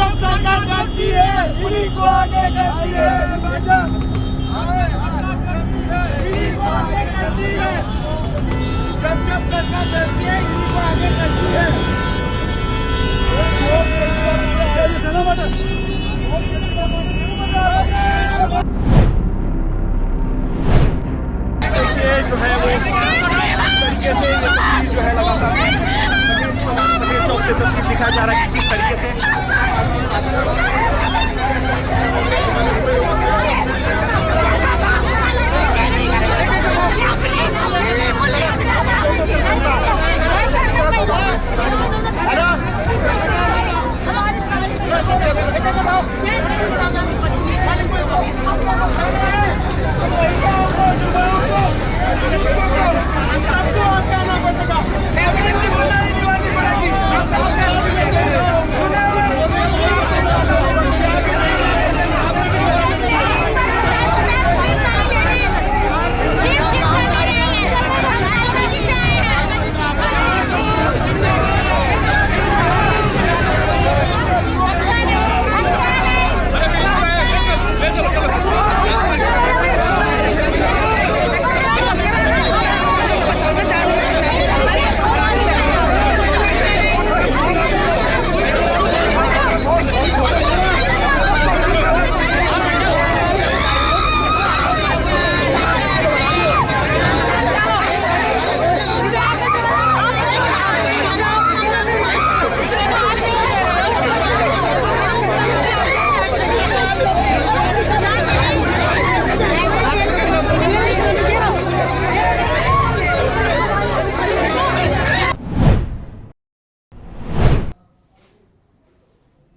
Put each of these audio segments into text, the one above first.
जब सरकार करती है इन्हीं को आगे करती है, इन्हीं को आगे करती है। जब सरकार करती है इन्हीं को आगे करती है। देखिए जो है वो तरीके से ये तस्वीर जो है लगातार चौक से तस्वीर दिखाया जा रहा है कि किस तरीके से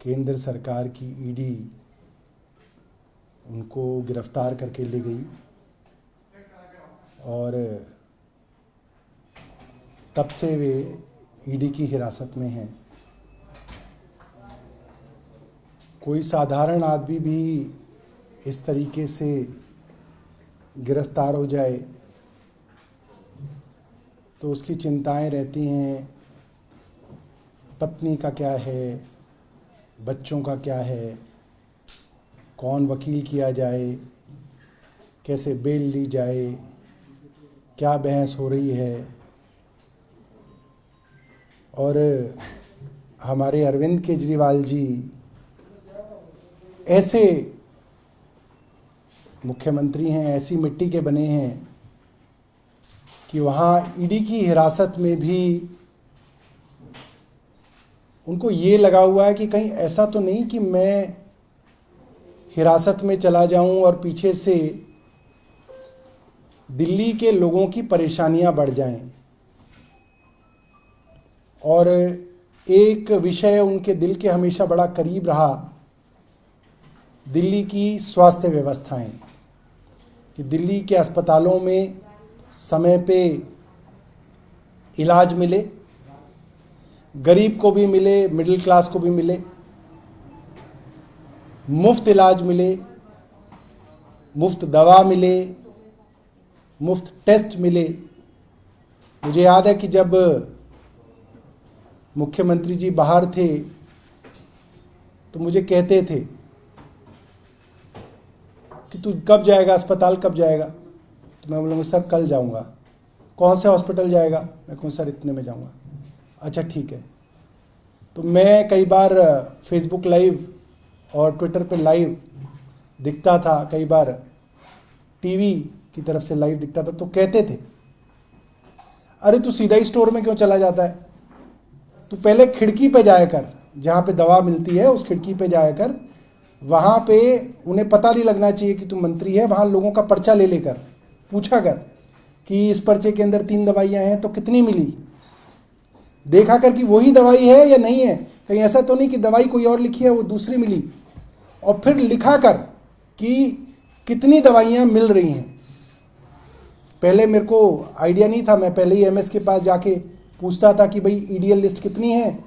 केंद्र सरकार की ईडी उनको गिरफ्तार करके ले गई और तब से वे ईडी की हिरासत में हैं। कोई साधारण आदमी भी इस तरीके से गिरफ्तार हो जाए तो उसकी चिंताएं रहती हैं, पत्नी का क्या है, बच्चों का क्या है, कौन वकील किया जाए, कैसे बेल ली जाए, क्या बहस हो रही है। और हमारे अरविंद केजरीवाल जी ऐसे मुख्यमंत्री हैं, ऐसी मिट्टी के बने हैं कि वहाँ ईडी की हिरासत में भी उनको ये लगा हुआ है कि कहीं ऐसा तो नहीं कि मैं हिरासत में चला जाऊं और पीछे से दिल्ली के लोगों की परेशानियां बढ़ जाएं। और एक विषय उनके दिल के हमेशा बड़ा करीब रहा, दिल्ली की स्वास्थ्य व्यवस्थाएं, कि दिल्ली के अस्पतालों में समय पे इलाज मिले, गरीब को भी मिले, मिडिल क्लास को भी मिले, मुफ्त इलाज मिले, मुफ्त दवा मिले, मुफ्त टेस्ट मिले। मुझे याद है कि जब मुख्यमंत्री जी बाहर थे तो मुझे कहते थे कि तू कब जाएगा अस्पताल, कब जाएगा? तो मैं बोलूँगा सर कल जाऊँगा। कौन से हॉस्पिटल जाएगा? मैं कहूँ सर इतने में जाऊँगा। अच्छा ठीक है। तो मैं कई बार फेसबुक लाइव और ट्विटर पे लाइव दिखता था, कई बार टीवी की तरफ से लाइव दिखता था, तो कहते थे अरे तू सीधा ही स्टोर में क्यों चला जाता है, तू पहले खिड़की पे जाया कर, जहाँ पे दवा मिलती है उस खिड़की पे जाया कर, वहाँ पे उन्हें पता नहीं लगना चाहिए कि तू मंत्री है, वहाँ लोगों का पर्चा ले लेकर पूछा कर कि इस पर्चे के अंदर 3 दवाइयाँ हैं तो कितनी मिली, देखा कर कि वही दवाई है या नहीं है, कहीं ऐसा तो नहीं कि दवाई कोई और लिखी है वो दूसरी मिली, और फिर लिखा कर कि कितनी दवाइयाँ मिल रही हैं। पहले मेरे को आइडिया नहीं था, मैं पहले ही एमएस के पास जाके पूछता था कि भाई ईडीएल लिस्ट कितनी है,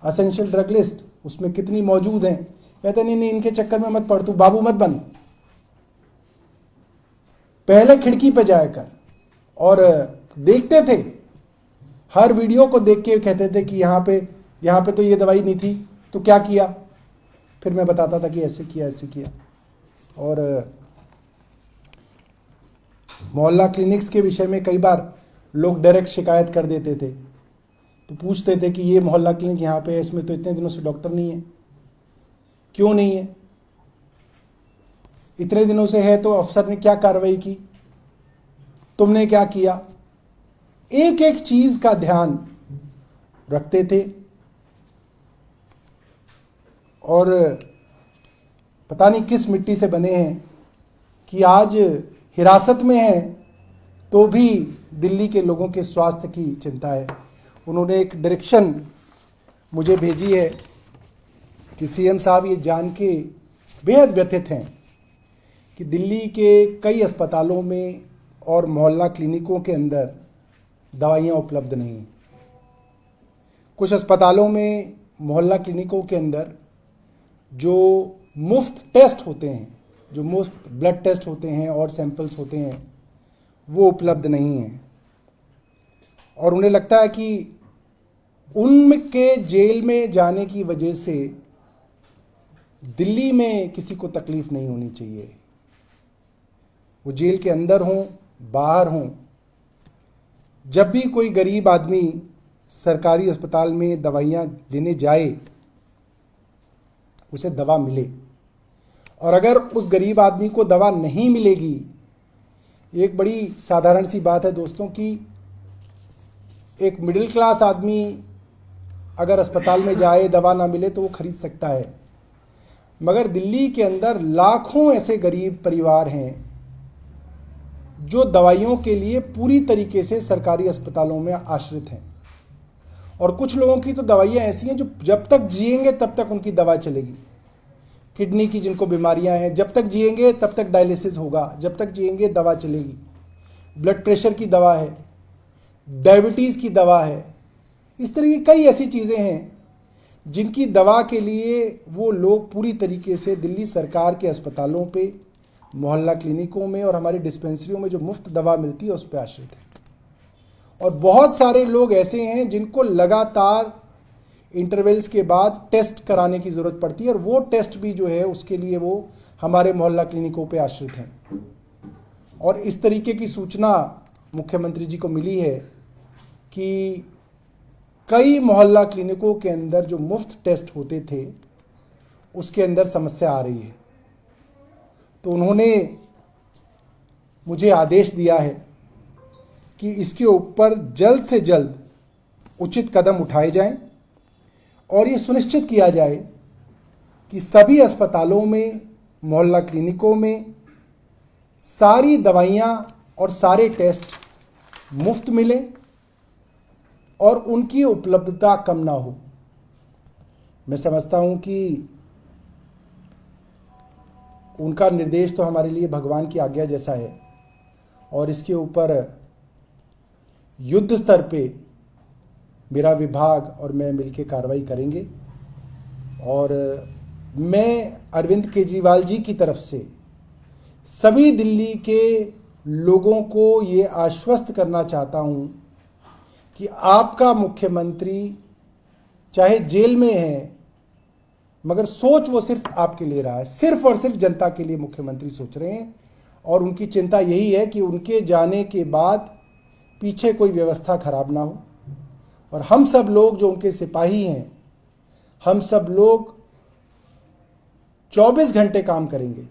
असेंशियल ड्रग लिस्ट उसमें कितनी मौजूद हैं। कहते नहीं इनके चक्कर में मत पड़, तू बाबू मत बन, पहले खिड़की पे जाया कर। और देखते थे, हर वीडियो को देख के कहते थे कि यहाँ पे तो ये दवाई नहीं थी, तो क्या किया, फिर मैं बताता था कि ऐसे किया ऐसे किया। और मोहल्ला क्लिनिक्स के विषय में कई बार लोग डायरेक्ट शिकायत कर देते थे, तो पूछते थे कि ये मोहल्ला क्लिनिक यहाँ पे है, इसमें तो इतने दिनों से डॉक्टर नहीं है, क्यों नहीं है? इतने दिनों से है तो अफसर ने क्या कार्रवाई की, तुमने क्या किया? एक एक चीज का ध्यान रखते थे। और पता नहीं किस मिट्टी से बने हैं कि आज हिरासत में हैं तो भी दिल्ली के लोगों के स्वास्थ्य की चिंता है। उन्होंने एक डायरेक्शन मुझे भेजी है कि सीएम साहब ये जान के बेहद व्यथित हैं कि दिल्ली के कई अस्पतालों में और मोहल्ला क्लिनिकों के अंदर दवाइयाँ उपलब्ध नहीं हैं। कुछ अस्पतालों में, मोहल्ला क्लिनिकों के अंदर जो मुफ्त टेस्ट होते हैं, जो मुफ्त ब्लड टेस्ट होते हैं और सैंपल्स होते हैं, वो उपलब्ध नहीं हैं। और उन्हें लगता है कि उनके जेल में जाने की वजह से दिल्ली में किसी को तकलीफ नहीं होनी चाहिए। वो जेल के अंदर हों, बाहर हों, जब भी कोई गरीब आदमी सरकारी अस्पताल में दवाइयाँ लेने जाए, उसे दवा मिले। और अगर उस गरीब आदमी को दवा नहीं मिलेगी, एक बड़ी साधारण सी बात है दोस्तों कि एक मिडिल क्लास आदमी अगर अस्पताल में जाए, दवा ना मिले तो वो खरीद सकता है, मगर दिल्ली के अंदर लाखों ऐसे गरीब परिवार हैं जो दवाइयों के लिए पूरी तरीके से सरकारी अस्पतालों में आश्रित हैं। और कुछ लोगों की तो दवाइयाँ ऐसी हैं जो जब तक जिएंगे तब तक उनकी दवा चलेगी। किडनी की जिनको बीमारियां हैं, जब तक जिएंगे तब तक डायलिसिस होगा, जब तक जिएंगे दवा चलेगी। ब्लड प्रेशर की दवा है, डायबिटीज़ की दवा है। इस तरह की कई ऐसी चीज़ें हैं जिनकी दवा के लिए वो लोग पूरी तरीके से दिल्ली सरकार के अस्पतालों पे, मोहल्ला क्लिनिकों में और हमारी डिस्पेंसरियों में जो मुफ्त दवा मिलती है उस पर आश्रित है। और बहुत सारे लोग ऐसे हैं जिनको लगातार इंटरवल्स के बाद टेस्ट कराने की ज़रूरत पड़ती है, और वो टेस्ट भी जो है उसके लिए वो हमारे मोहल्ला क्लिनिकों पे आश्रित हैं। और इस तरीके की सूचना मुख्यमंत्री जी को मिली है कि कई मोहल्ला क्लिनिकों के अंदर जो मुफ्त टेस्ट होते थे उसके अंदर समस्या आ रही है। तो उन्होंने मुझे आदेश दिया है कि इसके ऊपर जल्द से जल्द उचित कदम उठाए जाएं और ये सुनिश्चित किया जाए कि सभी अस्पतालों में, मोहल्ला क्लिनिकों में सारी दवाइयाँ और सारे टेस्ट मुफ्त मिले और उनकी उपलब्धता कम ना हो। मैं समझता हूँ कि उनका निर्देश तो हमारे लिए भगवान की आज्ञा जैसा है, और इसके ऊपर युद्ध स्तर पे मेरा विभाग और मैं मिलकर कार्रवाई करेंगे। और मैं अरविंद केजरीवाल जी की तरफ से सभी दिल्ली के लोगों को ये आश्वस्त करना चाहता हूँ कि आपका मुख्यमंत्री चाहे जेल में है, मगर सोच वो सिर्फ आपके लिए रहा है, सिर्फ और सिर्फ जनता के लिए मुख्यमंत्री सोच रहे हैं। और उनकी चिंता यही है कि उनके जाने के बाद पीछे कोई व्यवस्था खराब ना हो। और हम सब लोग जो उनके सिपाही हैं, हम सब लोग 24 घंटे काम करेंगे